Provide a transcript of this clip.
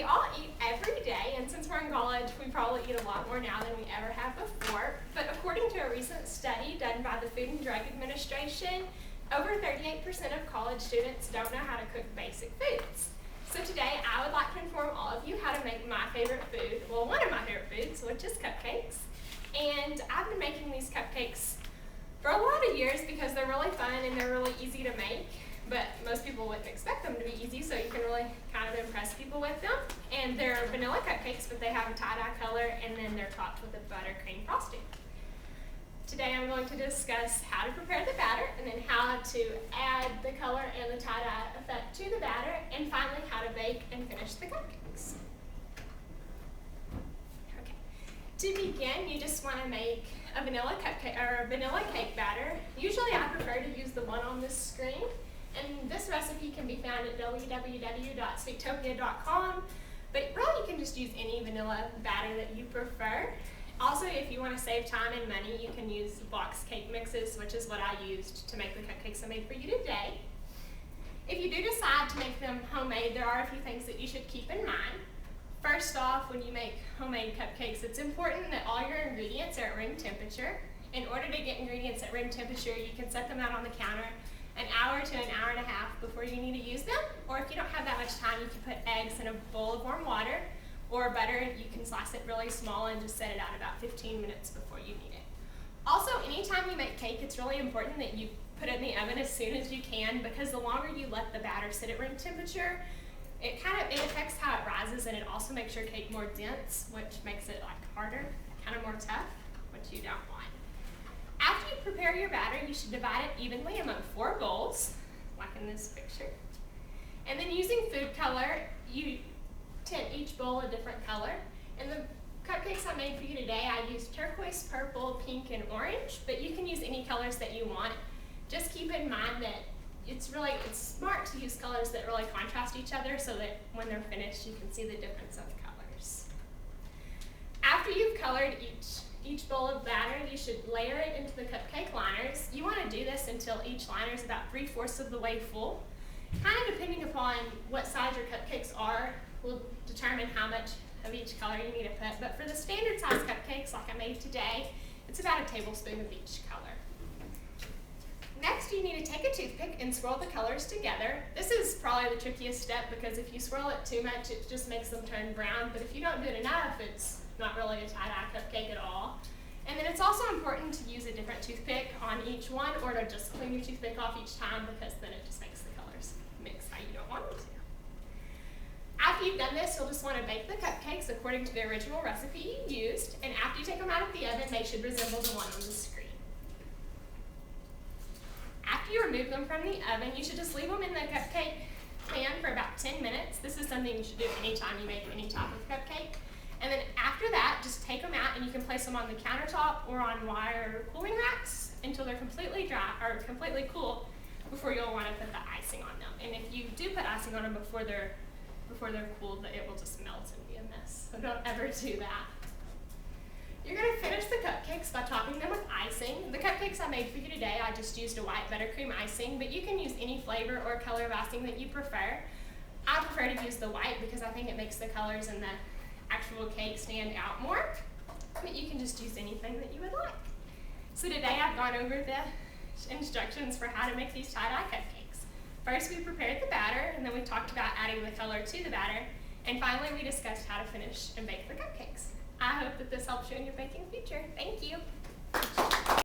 we all eat every day, and since we're in college, we probably eat a lot more now than we ever have before. But according to a recent study done by the Food and Drug Administration, over 38% of college students don't know how to cook basic foods. So today, I would like to inform all of you how to make my favorite food, well, one of my favorite foods, which is cupcakes. And I've been making these cupcakes for a lot of years because they're really fun and they're really easy to make. But most people wouldn't expect them to be easy, so you can really kind of impress people with them. And they're vanilla cupcakes, but they have a tie-dye color, and then they're topped with a buttercream frosting. Today I'm going to discuss how to prepare the batter, and then how to add the color and the tie-dye effect to the batter, and finally how to bake and finish the cupcakes. Okay. To begin, you just want to make a vanilla cupcake or a vanilla cake batter. Usually I prefer to use the one on this screen. And this recipe can be found at www.sweettopia.com, but really you can just use any vanilla batter that you prefer. Also, if you want to save time and money, you can use box cake mixes, which is what I used to make the cupcakes I made for you today. If you do decide to make them homemade, there are a few things that you should keep in mind. First off, when you make homemade cupcakes, it's important that all your ingredients are at room temperature. In order to get ingredients at room temperature, you can set them out on the counter an hour to an hour and a half before you need to use them. Or if you don't have that much time, you can put eggs in a bowl of warm water, or butter. You can slice it really small and just set it out about 15 minutes before you need it. Also, anytime you make cake, it's really important that you put it in the oven as soon as you can, because the longer you let the batter sit at room temperature, it affects how it rises, and it also makes your cake more dense, which makes it harder, kind of more tough, which you don't want. After you prepare your batter, you should divide it evenly among 4 bowls, like in this picture. And then using food color, you tint each bowl a different color. And the cupcakes I made for you today, I used turquoise, purple, pink, and orange, but you can use any colors that you want. Just keep in mind that it's smart to use colors that really contrast each other so that when they're finished, you can see the difference of colors. After you've colored each bowl of batter, you should layer it into the cupcake liners. You want to do this until each liner is about 3/4 of the way full. Kind of depending upon what size your cupcakes are will determine how much of each color you need to put. But for the standard size cupcakes like I made today, it's about a tablespoon of each color. Next, you need to take a toothpick and swirl the colors together. This is probably the trickiest step because if you swirl it too much, it just makes them turn brown. But if you don't do it enough, it's not really a tie-dye cupcake at all. And then it's also important to use a different toothpick on each one, or to just clean your toothpick off each time, because then it just makes the colors mix how you don't want them to. After you've done this, you'll just want to bake the cupcakes according to the original recipe you used, and after you take them out of the oven, they should resemble the one on the screen. After you remove them from the oven, you should just leave them in the cupcake pan for about 10 minutes. This is something you should do anytime you make any type of cupcake. And then after that, just take them out and you can place them on the countertop or on wire cooling racks until they're completely dry or completely cool before you'll want to put the icing on them. And if you do put icing on them before they're cooled, it will just melt and be a mess. So don't ever do that. You're going to finish the cupcakes by topping them with icing. The cupcakes I made for you today, I just used a white buttercream icing, but you can use any flavor or color of icing that you prefer. I prefer to use the white because I think it makes the colors and the actual cake stand out more, but you can just use anything that you would like. So today I've gone over the instructions for how to make these tie-dye cupcakes. First we prepared the batter, and then we talked about adding the color to the batter, and finally we discussed how to finish and bake the cupcakes. I hope that this helps you in your baking future. Thank you.